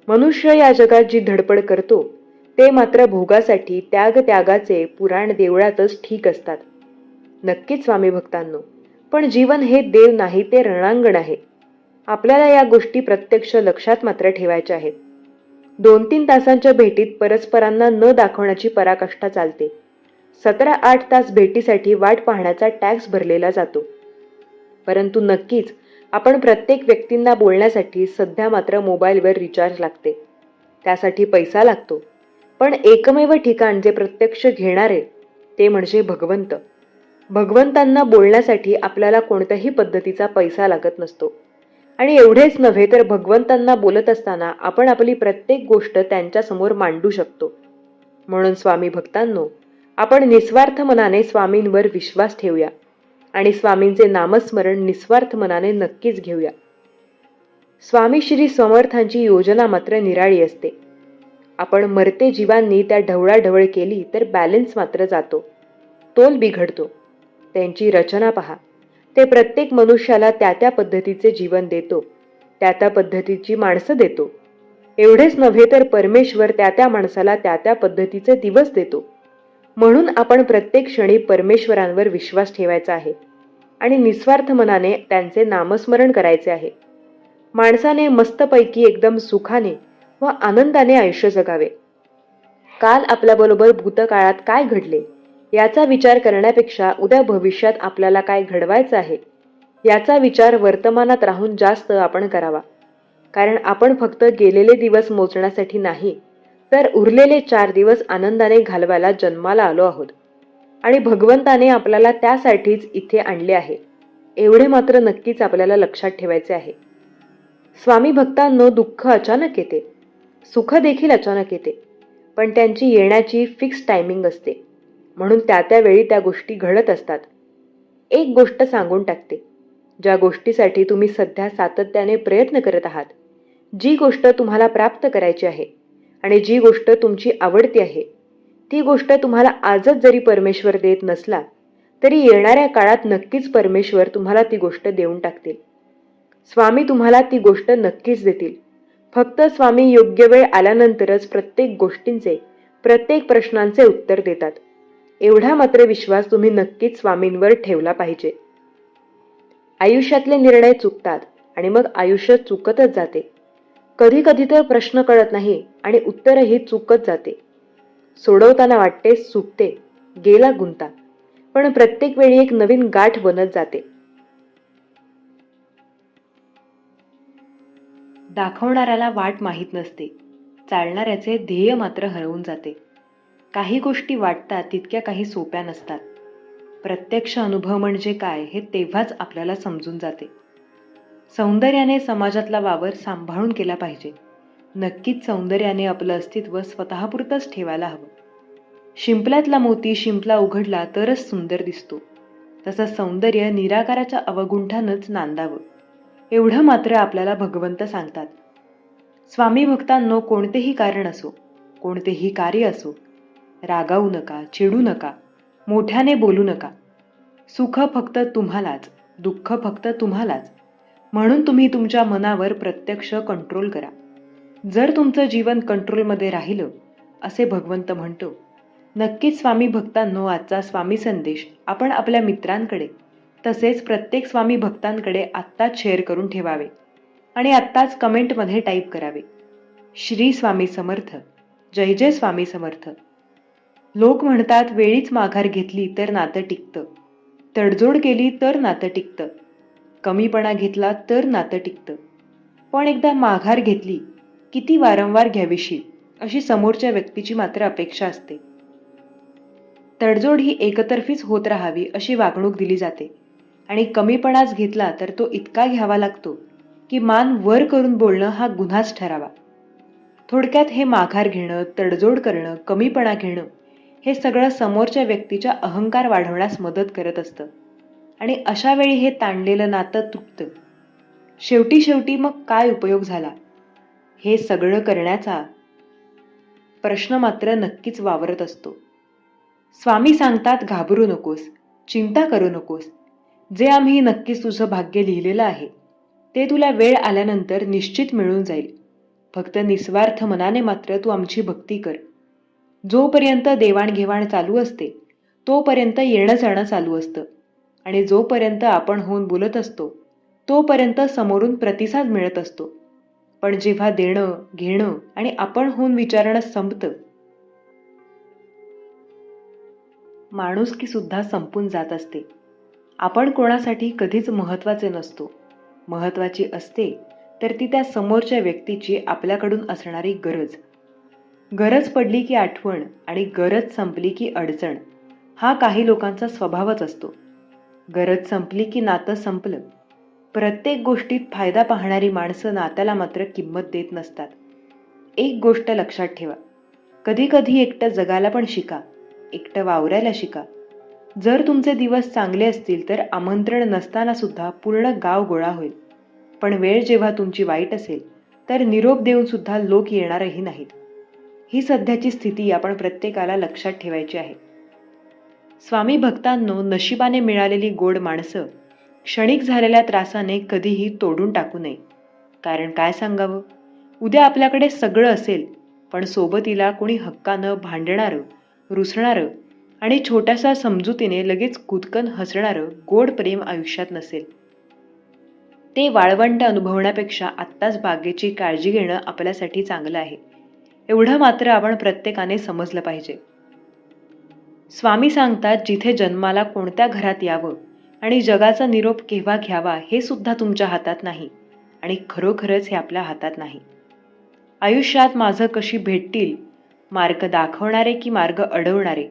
मनुष्य या जगात जी धडपड करतो ते मात्र भोगासाठी त्यागाचे पुराण देवळातच ठीक असतात. नक्कीच स्वामी भक्तांनो, पण जीवन हे देव नाही, ते रणांगण आहे. आपल्याला या गोष्टी प्रत्यक्ष लक्षात मात्र ठेवायच्या आहेत. 2-3 तासांच्या भेटीत परस्परांना न दाखवण्याची पराकाष्ठा चालते. 17-8 तास भेटीसाठी वाट पाहण्याचा टॅक्स भरलेला जातो. परंतु नक्कीच आपण प्रत्येक व्यक्तींना बोलण्यासाठी सध्या मात्र मोबाईलवर रिचार्ज लागते, त्यासाठी पैसा लागतो. पण एकमेव ठिकाण जे प्रत्यक्ष घेणारे ते म्हणजे भगवंत. भगवंतांना बोलण्यासाठी आपल्याला कोणत्याही पद्धतीचा पैसा लागत नसतो. आणि एवढेच नव्हे तर भगवंतांना बोलत असताना आपण आपली प्रत्येक गोष्ट त्यांच्यासमोर मांडू शकतो. म्हणून स्वामी भक्तांनो, आपण निस्वार्थ मनाने स्वामींवर विश्वास ठेवूया आणि स्वामींचे नामस्मरण निस्वार्थ मनाने नक्कीच घेऊया. स्वामी श्री समर्थांची योजना मात्र निराळी असते. आपण मरते जीवांनी त्या ढवळाढवळ केली तर बॅलन्स मात्र जातो, तोल बिघडतो. त्यांची रचना पहा. ते प्रत्येक मनुष्याला त्या त्या पद्धतीचे जीवन देतो, त्या त्या पद्धतीची माणसं देतो. एवढेच नव्हे तर परमेश्वर त्या त्या माणसाला त्या त्या पद्धतीचे दिवस देतो. म्हणून आपण प्रत्येक क्षणी परमेश्वरांवर विश्वास ठेवायचा आहे आणि निस्वार्थ मनाने त्यांचे नामस्मरण करायचे आहे. माणसाने मस्तपैकी एकदम सुखाने व आनंदाने आयुष्य जगावे. काल आपल्याबरोबर भूतकाळात काय घडले याचा विचार करण्यापेक्षा उद्या भविष्यात आपल्याला काय घडवायचं आहे याचा विचार वर्तमानात राहून जास्त आपण करावा. कारण आपण फक्त गेलेले दिवस मोजण्यासाठी नाही, तर उरलेले 4 दिवस आनंदाने घालवायला जन्माला आलो आहोत आणि भगवंताने आपल्याला त्यासाठीच इथे आणले आहे. एवढे मात्र नक्कीच आपल्याला लक्षात ठेवायचे आहे. स्वामी भक्तांनो, दुःख अचानक येते, सुख देखील अचानक येते, पण त्यांची येण्याची फिक्स टायमिंग असते. म्हणून त्या त्या वेळी त्या गोष्टी घडत असतात. एक गोष्ट सांगून टाकते, ज्या गोष्टीसाठी तुम्ही सध्या सातत्याने प्रयत्न करत आहात, जी गोष्ट तुम्हाला प्राप्त करायची आहे आणि जी गोष्ट तुमची आवडती आहे, ती गोष्ट तुम्हाला आजच जरी परमेश्वर देत नसला तरी येणाऱ्या काळात नक्कीच परमेश्वर तुम्हाला ती गोष्ट देऊन टाकतील. स्वामी तुम्हाला ती गोष्ट नक्कीच देतील. फक्त स्वामी योग्य वेळ आल्यानंतरच प्रत्येक गोष्टींचे, प्रत्येक प्रश्नांचे उत्तर देतात. एवढा मात्र विश्वास तुम्ही नक्कीच स्वामींवर ठेवला पाहिजे. आयुष्यातले निर्णय चुकतात आणि मग आयुष्य चुकतच जाते. कधी कधी तर प्रश्न कळत नाही आणि उत्तरही चुकत जाते. सोडवताना वाटते चुकते, गेला गुंता, पण प्रत्येक वेळी एक नवीन गाठ बनत जाते. दाखवणाऱ्याला वाट माहीत नसते, चालणाऱ्याचे ध्येय मात्र हरवून जाते. काही गोष्टी वाटतात तितक्या काही सोप्या नसतात. प्रत्यक्ष अनुभव म्हणजे काय हे तेव्हाच आपल्याला समजून जाते. सौंदर्याने समाजातला वावर सांभाळून केला पाहिजे. नक्कीच सौंदर्याने आपलं अस्तित्व स्वतःपुरतंच ठेवायला हवं. शिंपल्यातला मोती शिंपला उघडला तरच सुंदर दिसतो. तसं सौंदर्य निराकाराच्या अवगुंठानंच नांदावं, एवढं मात्र आपल्याला भगवंत सांगतात. स्वामी भक्तांनो, कोणतेही कारण असो, कोणतेही कार्य असो, रागावू नका, चिडू नका, मोठ्याने बोलू नका. सुख फक्त तुम्हालाच, दुःख फक्त तुम्हालाच. म्हणून तुम्ही तुमच्या मनावर प्रत्यक्ष कंट्रोल करा. जर तुमचं जीवन कंट्रोलमध्ये राहिलं, असे भगवंत म्हणतो. नक्कीच स्वामी भक्तांनो, आजचा स्वामी संदेश आपण आपल्या मित्रांकडे तसेच प्रत्येक स्वामी भक्तांकडे आत्ताच शेअर करून ठेवावे आणि आत्ताच कमेंटमध्ये टाईप करावे. श्री स्वामी समर्थ. जय जय स्वामी समर्थ. लोक म्हणतात वेळीच माघार घेतली तर नातं टिकतं, तडजोड केली तर नातं टिकतं, कमीपणा घेतला तर नातं टिकतं. पण एकदा माघार घेतली, किती वारंवार घ्यावीशी अशी समोरच्या व्यक्तीची मात्र अपेक्षा असते. तडजोड ही एकतर्फीच होत राहावी अशी वागणूक दिली जाते आणि कमीपणाच घेतला तर तो इतका घ्यावा लागतो की मान वर करून बोलणं हा गुन्हाच ठरावा. थोडक्यात हे माघार घेणं, तडजोड करणं, कमीपणा घेणं हे सगळं समोरच्या व्यक्तीच्या अहंकार वाढवण्यास मदत करत असतं आणि अशा वेळी हे ताणलेलं नातं तुटतं. शेवटी मग काय उपयोग झाला? हे सगळं करण्याचा प्रश्न मात्र नक्कीच वावरत असतो. स्वामी सांगतात, घाबरू नकोस, चिंता करू नकोस. जे आम्ही नक्कीच तुझं भाग्य लिहिलेलं आहे ते तुला वेळ आल्यानंतर निश्चित मिळून जाईल. फक्त निस्वार्थ मनाने मात्र तू आमची भक्ती कर. जोपर्यंत देवाणघेवाण चालू असते तोपर्यंत येणं जाणं चालू असतं आणि जोपर्यंत आपण होऊन बोलत असतो तोपर्यंत समोरून प्रतिसाद मिळत असतो. पण जेव्हा देणं घेणं आणि आपण होऊन विचारणं संपतं, माणुसकी सुद्धा संपून जात असते. आपण कोणासाठी कधीच महत्त्वाचे नसतो. महत्त्वाची असते तर ती त्या समोरच्या व्यक्तीची आपल्याकडून असणारी गरज. गरज पडली की आठवण आणि गरज संपली की अडचण हा काही लोकांचा स्वभावच असतो. गरज संपली की नातं संपलं. प्रत्येक गोष्टीत फायदा पाहणारी माणसं नात्याला मात्र किंमत देत नसतात. एक गोष्ट लक्षात ठेवा, कधी कधी एकटं जगायला पण शिका, एकटं वावरायला शिका. जर तुमचे दिवस चांगले असतील तर आमंत्रण नसताना सुद्धा पूर्ण गाव गोळा होईल. पण वेळ जेव्हा तुमची वाईट असेल तर निरोप देऊन सुद्धा लोक येणारही नाहीत. ही सध्याची स्थिती आपण प्रत्येकाला लक्षात ठेवायची आहे. स्वामी भक्तांनो, नशिबाने मिळालेली गोड माणसं क्षणिक झालेल्या त्रासाने कधीही तोडून टाकू नये. कारण काय सांगावं, उद्या आपल्याकडे सगळं असेल पण सोबतीला कोणी हक्कानं भांडणारं, रुसणारं आणि छोट्याशा समजुतीने लगेच कुदकन हसणारं गोड प्रेम आयुष्यात नसेल. ते वाळवंट अनुभवण्यापेक्षा आत्ताच बागेची काळजी घेणं आपल्यासाठी चांगलं आहे, एवढं मात्र आपण प्रत्येकाने समजलं पाहिजे. स्वामी सांगतात, जिथे जन्माला कोणत्या घरात यावं आणि जगाचा निरोप केव्हा घ्यावा हे सुद्धा तुमच्या हातात नाही आणि खरोखरच हे आपल्या हातात नाही. आयुष्यात माझं कशी भेटतील, मार्ग दाखवणारे की मार्ग अडवणारे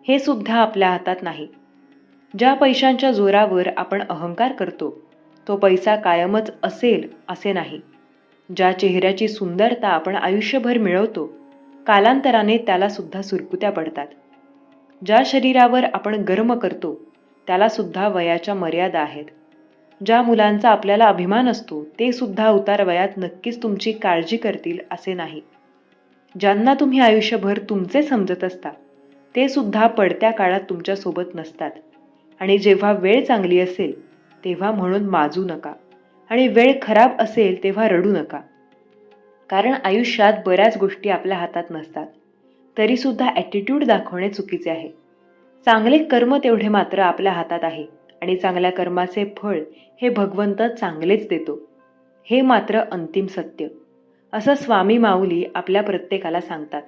हे सुद्धा आपल्या हातात नाही. ज्या पैशांच्या जोरावर आपण अहंकार करतो तो पैसा कायमच असेल असे नाही. ज्या चेहऱ्याची सुंदरता आपण आयुष्यभर मिळवतो कालांतराने त्याला सुद्धा सुरकुत्या पडतात. ज्या शरीरावर आपण गर्म करतो त्याला सुद्धा वयाच्या मर्यादा आहेत. ज्या मुलांचा आपल्याला अभिमान असतो ते सुद्धा उतार वयात नक्कीच तुमची काळजी करतील असे नाही. ज्यांना तुम्ही आयुष्यभर तुमचे समजत असता ते सुद्धा पडत्या काळात तुमच्या सोबत नसतात. आणि जेव्हा वेळ चांगली असेल तेव्हा म्हणून माजू नका आणि वेळ खराब असेल तेव्हा रडू नका. कारण आयुष्यात बऱ्याच गोष्टी आपल्या हातात नसतात, तरी सुद्धा ॲटिट्यूड दाखवणे चुकीचे आहे. चांगले कर्म तेवढे मात्र आपल्या हातात आहे आणि चांगल्या कर्माचे फळ हे भगवंत चांगलेच देतो. हे मात्र अंतिम सत्य. असं स्वामी माऊली आपल्या प्रत्येकाला सांगतात.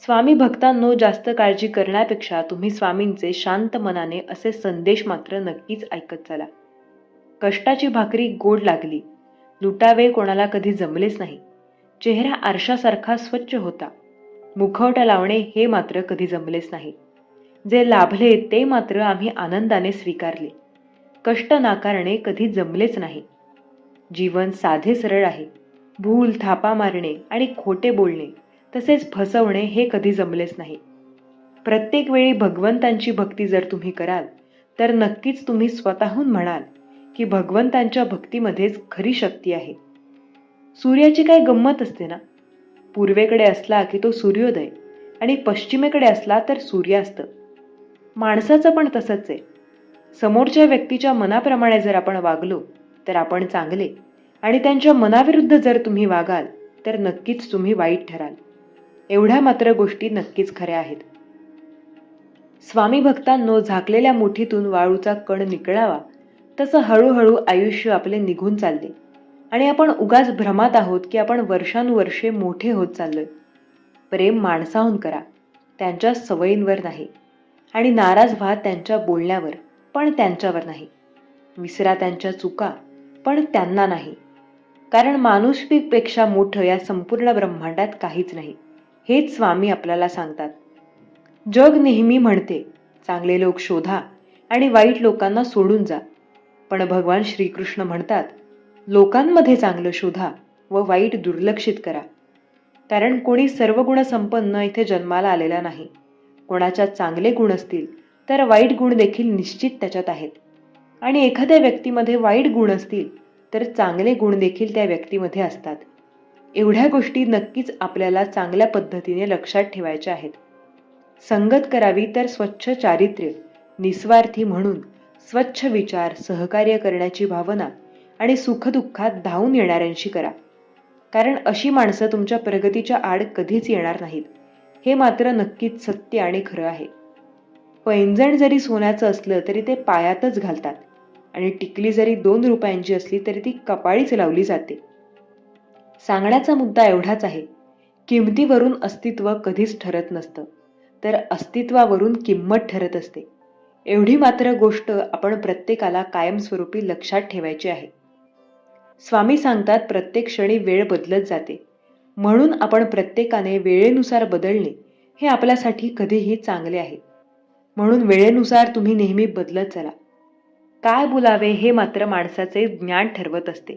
स्वामी भक्तांनो, जास्त काळजी करण्यापेक्षा तुम्ही स्वामींचे शांत मनाने असे संदेश मात्र नक्कीच ऐकत चला. कष्टाची भाकरी गोड लागली, लुटावे कोणाला कधी जमलेच नाही. चेहरा आरशासारखा स्वच्छ होता, मुखवटा लावणे हे मात्र कधी जमलेच नाही. जे लाभले ते मात्र आम्ही आनंदाने स्वीकारले. कष्ट नाकारणे कधी जमलेच नाही. जीवन साधे सरळ आहे. भूल थापा मारणे आणि खोटे बोलणे तसेच फसवणे हे कधी जमलेच नाही. प्रत्येक वेळी भगवंतांची भक्ती जर तुम्ही कराल तर नक्कीच तुम्ही स्वतःहून म्हणाल की भगवंतांच्या भक्तीमध्येच खरी शक्ती आहे. सूर्याची काय गंमत असते ना. पूर्वेकडे असला की तो सूर्योदय आणि पश्चिमेकडे असला तर सूर्यास्त. माणसाचं पण तसंच आहे. समोरच्या व्यक्तीच्या मनाप्रमाणे जर आपण वागलो तर आपण चांगले, आणि त्यांच्या मनाविरुद्ध जर तुम्ही वागाल तर नक्कीच तुम्ही वाईट ठराल. एवढ्या मात्र गोष्टी नक्कीच खऱ्या आहेत. स्वामी भक्तांनो, झाकलेल्या मुठीतून वाळूचा कण निकळावा तसं हळूहळू आयुष्य आपले निघून चालले आणि आपण उगाच भ्रमात आहोत की आपण वर्षानुवर्षे मोठे होत चाललोय. प्रेम माणसाहून करा, त्यांच्या सवयींवर नाही. आणि नाराज व्हा त्यांच्या बोलण्यावर, पण त्यांच्यावर नाही. विसरा त्यांच्या चुका, पण त्यांना नाही. कारण माणुसकीपेक्षा मोठं या संपूर्ण ब्रह्मांडात काहीच नाही. हेच स्वामी आपल्याला सांगतात. जग नेहमी म्हणते चांगले लोक शोधा आणि वाईट लोकांना सोडून जा. पण भगवान श्रीकृष्ण म्हणतात लोकांमध्ये चांगलं शोधा व वाईट दुर्लक्षित करा. कारण कोणी सर्व गुण संपन्न इथे जन्माला आलेला नाही. कोणाच्यात चांगले गुण असतील तर वाईट गुण देखील निश्चित त्याच्यात आहेत. आणि एखाद्या व्यक्तीमध्ये वाईट गुण असतील तर चांगले गुण देखील त्या व्यक्तीमध्ये असतात. एवढ्या गोष्टी नक्कीच आपल्याला चांगल्या पद्धतीने लक्षात ठेवायच्या आहेत. संगत करावी तर स्वच्छ चारित्र्य, निस्वार्थी म्हणून स्वच्छ विचार, सहकार्य करण्याची भावना आणि सुखदुःखात धावून येणाऱ्यांशी करा. कारण अशी माणसं तुमच्या प्रगतीच्या आड कधीच येणार नाहीत. हे मात्र नक्कीच सत्य आणि खरं आहे. पैंजण जरी सोन्याचं असलं तरी ते पायातच घालतात आणि टिकली जरी 2 रुपयांची असली तरी ती कपाळीच लावली जाते. सांगण्याचा मुद्दा एवढाच आहे, किमतीवरून अस्तित्व कधीच ठरत नसतं, तर अस्तित्वावरून किंमत ठरत असते. एवढी मात्र गोष्ट आपण प्रत्येकाला कायमस्वरूपी लक्षात ठेवायची आहे. स्वामी सांगतात प्रत्येक क्षणी वेळ बदलत जाते, म्हणून आपण प्रत्येकाने वेळेनुसार बदलणे हे आपल्यासाठी कधीही चांगले आहे. म्हणून वेळेनुसार तुम्ही नेहमी बदलत चला. काय बोलावे हे मात्र माणसाचे ज्ञान ठरवत असते.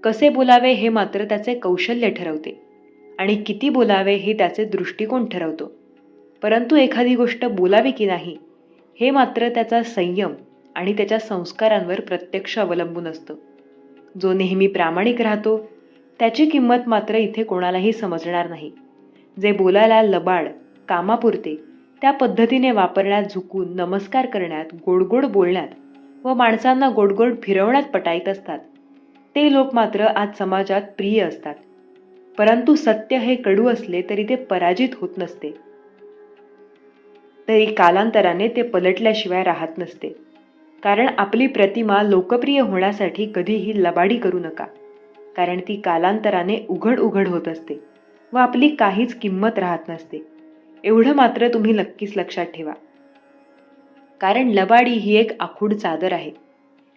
कसे बोलावे हे मात्र त्याचे कौशल्य ठरवते आणि किती बोलावे हे त्याचे दृष्टिकोन ठरवतो. परंतु एखादी गोष्ट बोलावी की नाही हे मात्र त्याचा संयम आणि त्याच्या संस्कारांवर प्रत्यक्ष अवलंबून असतं. जो नेहमी प्रामाणिक राहतो त्याची किंमत मात्र इथे कोणालाही समजणार नाही. जे बोलायला लबाड, कामापुरते, त्या पद्धतीने वापरण्यात झुकून नमस्कार करण्यात, गोडगोड बोलण्यात व माणसांना गोडगोड फिरवण्यात पटाईत असतात, ते लोक मात्र आज समाजात प्रिय असतात. परंतु सत्य हे कडू असले तरी ते पराजित होत नसते, तरी कालांतराने ते पलटल्याशिवाय राहत नसते. कारण आपली प्रतिमा लोकप्रिय होण्यासाठी कधीही लबाडी करू नका. कारण ती कालांतराने उघड उघड होत असते व आपली काहीच किंमत राहत नसते. एवढं मात्र तुम्ही नक्कीच लक्षात ठेवा. कारण लबाडी ही एक आखूड चादर आहे.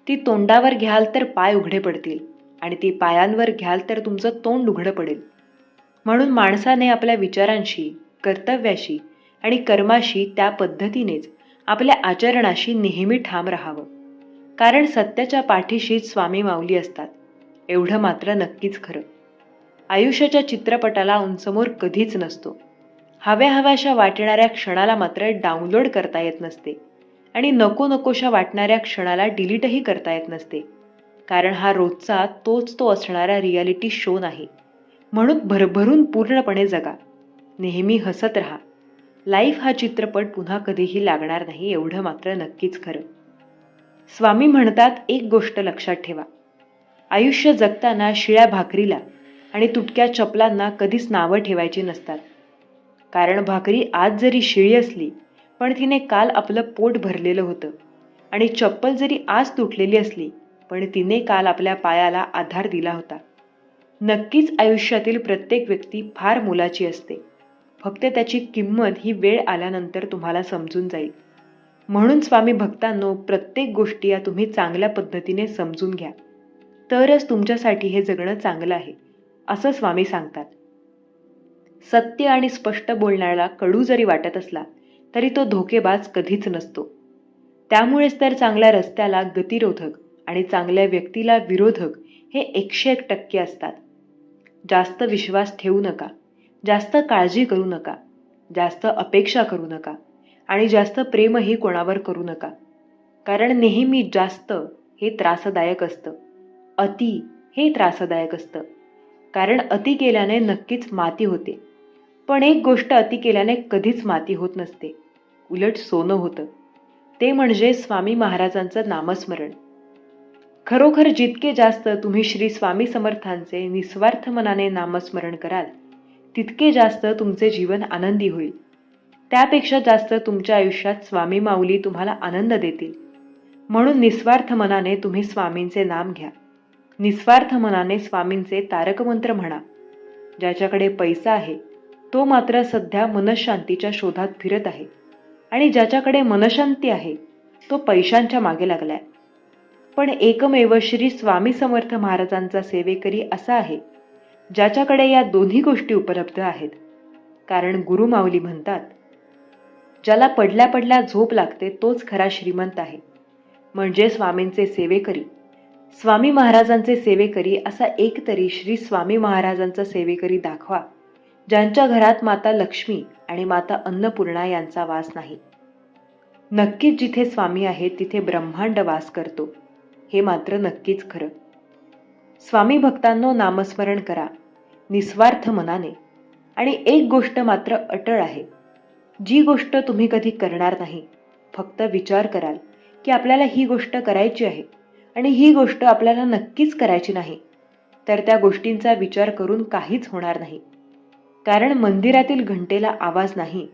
ती तोंडावर घ्याल तर पाय उघडे पडतील आणि ती पायांवर घ्याल तर तुमचं तोंड उघडं पडेल. म्हणून माणसाने आपल्या विचारांशी, कर्तव्याशी आणि कर्माशी त्या पद्धतीनेच आपल्या आचरणाशी नेहमी ठाम राहावं. कारण सत्याच्या पाठीशीच स्वामी माऊली असतात. एवढं मात्र नक्कीच खरं. आयुष्याच्या चित्रपटाला उंचमोर कधीच नसतो. हव्या हव्याशा वाटणाऱ्या क्षणाला मात्र डाउनलोड करता येत नसते आणि नको नकोशा वाटणाऱ्या क्षणाला डिलीटही करता येत नसते. कारण हा रोजचा तोच तो असणारा रियालिटी शो नाही. म्हणून भरभरून पूर्णपणे जगा. नेहमी हसत राहा. लाईफ हा चित्रपट पुन्हा कधीही लागणार नाही, एवढं मात्र नक्कीच खरं. स्वामी म्हणतात एक गोष्ट लक्षात ठेवा. आयुष्य जगताना शिळ्या भाकरीला आणि तुटक्या चपलांना कधीच नावं ठेवायची नसतात. कारण भाकरी आज जरी शिळी असली पण तिने काल आपलं पोट भरलेलं होतं, आणि चप्पल जरी आज तुटलेली असली पण तिने काल आपल्या पायाला आधार दिला होता. नक्कीच आयुष्यातील प्रत्येक व्यक्ती फार मोलाची असते. फक्त त्याची किंमत ही वेळ आल्यानंतर तुम्हाला समजून जाईल. म्हणून स्वामी भक्तांनो, प्रत्येक गोष्टी या तुम्ही चांगल्या पद्धतीने समजून घ्या. तरच तुमच्यासाठी हे जगणं चांगलं आहे, असं स्वामी सांगतात. सत्य आणि स्पष्ट बोलण्याला कडू जरी वाटत असला, तरी तो धोकेबाज कधीच नसतो. त्यामुळेच तर चांगल्या रस्त्याला गतिरोधक आणि चांगल्या व्यक्तीला विरोधक हे 101% असतात. जास्त विश्वास ठेवू नका, जास्त काळजी करू नका, जास्त अपेक्षा करू नका आणि जास्त प्रेमही कोणावर करू नका. कारण नेहमी जास्त हे त्रासदायक असतं. अति हे त्रासदायक असतं. कारण अति केल्याने नक्कीच माती होते. पण एक गोष्ट अति केल्याने कधीच माती होत नसते, उलट सोनं होतं. ते म्हणजे स्वामी महाराजांचं नामस्मरण. खरोखर जितके जास्त तुम्ही श्री स्वामी समर्थांचे निस्वार्थ मनाने नामस्मरण कराल, तितके जास्त तुमचे जीवन आनंदी होईल. त्यापेक्षा जास्त तुमच्या आयुष्यात स्वामी माऊली तुम्हाला आनंद देतील. म्हणून निस्वार्थ मनाने तुम्ही स्वामींचे नाम घ्या. निस्वार्थ मनाने स्वामींचे तारक मंत्र म्हणा. ज्याच्याकडे पैसा आहे तो मात्र सध्या मनशांतीच्या शोधात फिरत आहे आणि ज्याच्याकडे मनशांती आहे तो पैशांच्या मागे लागलाय. पण एकमेव श्री स्वामी समर्थ महाराजांचा सेवेकरी असा आहे ज्याच्याकडे या दोन्ही गोष्टी उपलब्ध आहेत. कारण गुरु माऊली म्हणतात, ज्याला पडल्या पडल्या झोप लागते तोच खरा श्रीमंत आहे. म्हणजे स्वामींचे सेवेकरी, स्वामी महाराजांचे सेवेकरी असा एकतरी श्री स्वामी महाराजांचा सेवेकरी दाखवा, ज्यांच्या घरात माता लक्ष्मी आणि माता अन्नपूर्णा यांचा वास नाही. नक्कीच जिथे स्वामी आहेत तिथे ब्रह्मांड वास करतो, हे मात्र नक्कीच खरं. स्वामी भक्तांनो, नामस्मरण करा निस्वार्थ मनाने. आणि एक गोष्ट मात्र अटळ आहे, जी गोष्ट तुम्ही कधी करणार नाही, फक्त विचार कराल की आपल्याला ही गोष्ट करायची आहे आणि ही गोष्ट आपल्याला नक्कीच करायची नाही, तर त्या गोष्टींचा विचार करून काहीच होणार नाही. कारण मंदिरातील घंटेला आवाज नाही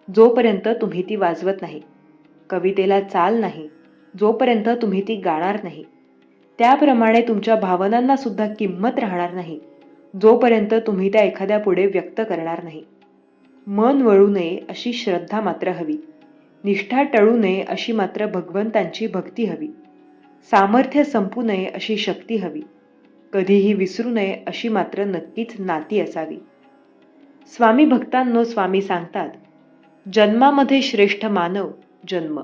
जोपर्यंत तुम्ही ती वाजवत नाही, कवितेला चाल नाही जोपर्यंत तुम्ही ती गाणार नाही, त्याप्रमाणे तुमच्या भावनांना सुद्धा किंमत राहणार नाही जोपर्यंत तुम्ही त्या एखाद्या पुढे व्यक्त करणार नाही. मन वळू नये अशी श्रद्धा मात्र हवी. निष्ठा टळू नये अशी मात्र भगवंतांची भक्ती हवी. सामर्थ्य संपू नये अशी शक्ती हवी. कधीही विसरू नये अशी मात्र नक्कीच नाती असावी. स्वामी भक्तांनो, स्वामी सांगतात, जन्मामध्ये श्रेष्ठ मानव जन्म.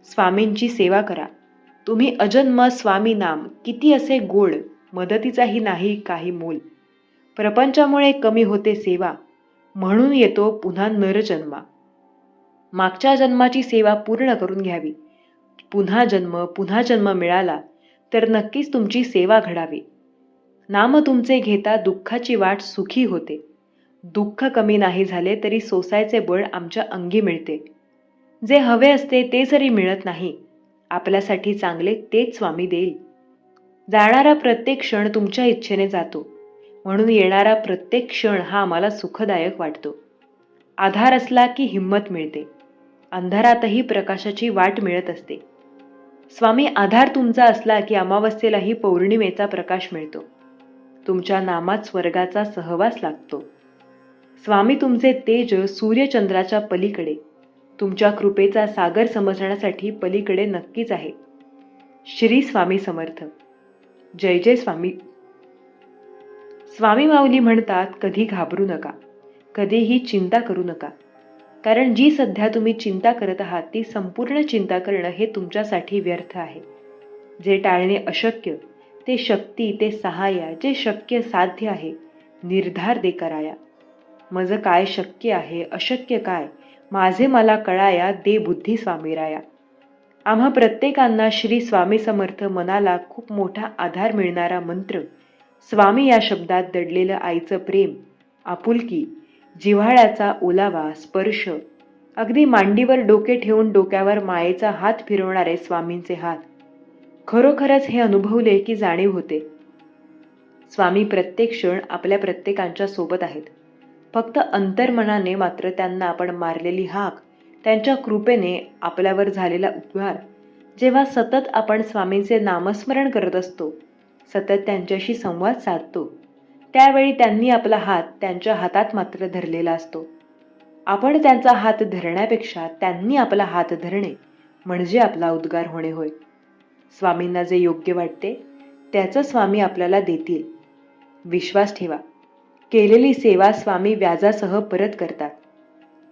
स्वामींची सेवा करा. तुम्ही अजन्म स्वामी नाम किती असे गोड, मदतीचाही नाही काही मोल. प्रपंचामुळे कमी होते सेवा, म्हणून येतो पुन्हा नरजन्मा. मागच्या जन्माची सेवा पूर्ण करून घ्यावी. पुन्हा जन्म मिळाला तर नक्कीच तुमची सेवा घडावी. नाम तुमचे घेता दुःखाची वाट सुखी होते. दुःख कमी नाही झाले तरी सोसायचे बळ आमच्या अंगी मिळते. जे हवे असते ते जरी मिळत नाही, आपल्यासाठी चांगले तेच स्वामी देईल. जाणारा प्रत्येक क्षण तुमच्या इच्छेने जातो, म्हणून येणारा प्रत्येक क्षण हा आम्हाला सुखदायक वाटतो. आधार असला की हिंमत मिळते. अंधारातही प्रकाशाची वाट मिळत असते. स्वामी आधार तुमचा असला की अमावस्येलाही पौर्णिमेचा प्रकाश मिळतो. तुमच्या नामात स्वर्गाचा सहवास लागतो. स्वामी तुमचे तेज सूर्यचंद्राच्या पलीकडे, तुमच्या कृपेचा सागर समजण्यासाठी पलीकडे नक्कीच आहे. श्री स्वामी समर्थ. जय जय स्वामी. स्वामी माऊली म्हणतात, कधी घाबरू नका, कधीही चिंता करू नका. कारण जी सध्या तुम्ही चिंता करत आहात ती संपूर्ण चिंता करणं हे तुमच्यासाठी व्यर्थ आहे. जे टाळणे अशक्य ते शक्ती, ते सहाय्य, जे शक्य साध्य आहे निर्धार दे कराया. मज काय शक्य आहे अशक्य काय, माझे मला कळाया, दे बुद्धी स्वामीराया. आम्हा प्रत्येकांना श्री स्वामी समर्थ मनाला खूप मोठा आधार मिळणारा मंत्र, स्वामी या शब्दात दडलेलं आईचं प्रेम, आपुलकी, जिव्हाळ्याचा ओलावा, स्पर्श, अगदी मांडीवर डोके ठेवून डोक्यावर मायेचा हात फिरवणारे स्वामींचे हात. खरोखरच हे अनुभवले की जाणीव होते, स्वामी प्रत्येक क्षण आपल्या प्रत्येकांच्या सोबत आहेत. फक्त अंतर्मनाने मात्र त्यांना आपण मारलेली हाक, त्यांच्या कृपेने आपल्यावर झालेला उपकार, जेव्हा सतत आपण स्वामींचे नामस्मरण करत असतो, सतत त्यांच्याशी संवाद साधतो, त्यावेळी त्यांनी आपला हात त्यांच्या हातात मात्र धरलेला असतो. आपण त्यांचा हात धरण्यापेक्षा त्यांनी आपला हात धरणे म्हणजे आपला उद्गार होणे होय. स्वामींना जे योग्य वाटते त्याचं स्वामी आपल्याला देतील. विश्वास ठेवा, केलेली सेवा स्वामी व्याजासह परत करतात.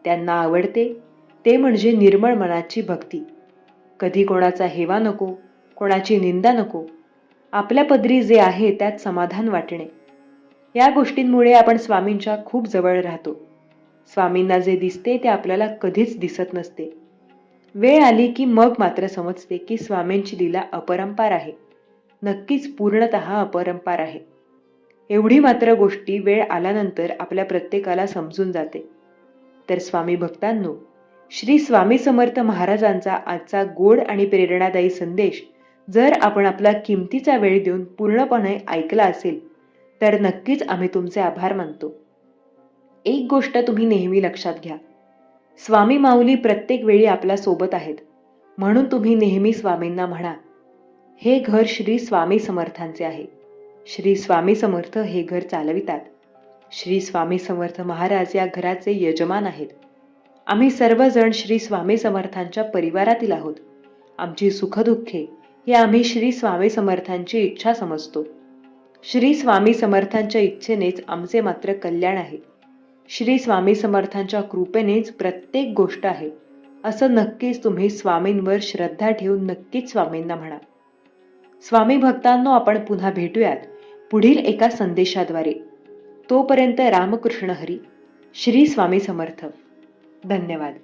त्यांना आवडते ते म्हणजे निर्मळ मनाची भक्ती. कधी कोणाचा हेवा नको, कोणाची निंदा नको. आपल्या पदरी जे आहे त्यात समाधान वाटणे. या गोष्टींमुळे आपण स्वामींच्या खूप जवळ राहतो. स्वामींना जे दिसते ते आपल्याला कधीच दिसत नसते. वेळ आली की मग मात्र समजते की स्वामींची लीला अपरंपार आहे. नक्कीच पूर्णतः अपरंपार आहे. एवढी मात्र गोष्टी वेळ आल्यानंतर आपल्या प्रत्येकाला समजून जाते. तर स्वामी भक्तांनो, श्री स्वामी समर्थ महाराजांचा आजचा गोड आणि प्रेरणादायी संदेश जर आपण आपला किमतीचा वेळ देऊन पूर्णपणे ऐकला असेल तर नक्कीच आम्ही तुमचे आभार मानतो. एक गोष्ट तुम्ही नेहमी लक्षात घ्या, स्वामी माऊली प्रत्येक वेळी आपल्या सोबत आहेत. म्हणून तुम्ही नेहमी स्वामींना म्हणा, हे घर श्री स्वामी समर्थांचे आहे. श्री स्वामी समर्थ हे घर चालवितात. श्री स्वामी समर्थ महाराज या घराचे यजमान आहेत. आम्ही सर्वजण श्री स्वामी समर्थांच्या परिवारातील आहोत. आमची सुखदुःखे ही आम्ही श्री स्वामी समर्थांची इच्छा समजतो. श्री स्वामी समर्थांच्या इच्छेनेच आमचे मात्र कल्याण आहे. श्री स्वामी समर्थांच्या कृपेनेच प्रत्येक गोष्ट आहे असं नक्कीच तुम्ही स्वामींवर श्रद्धा ठेवून नक्कीच स्वामींना म्हणा. स्वामी भक्तांनो, आपण पुन्हा भेटूयात पुढील एका संदेशाद्वारे. तोपर्यंत रामकृष्ण हरी. श्री स्वामी समर्थ. धन्यवाद.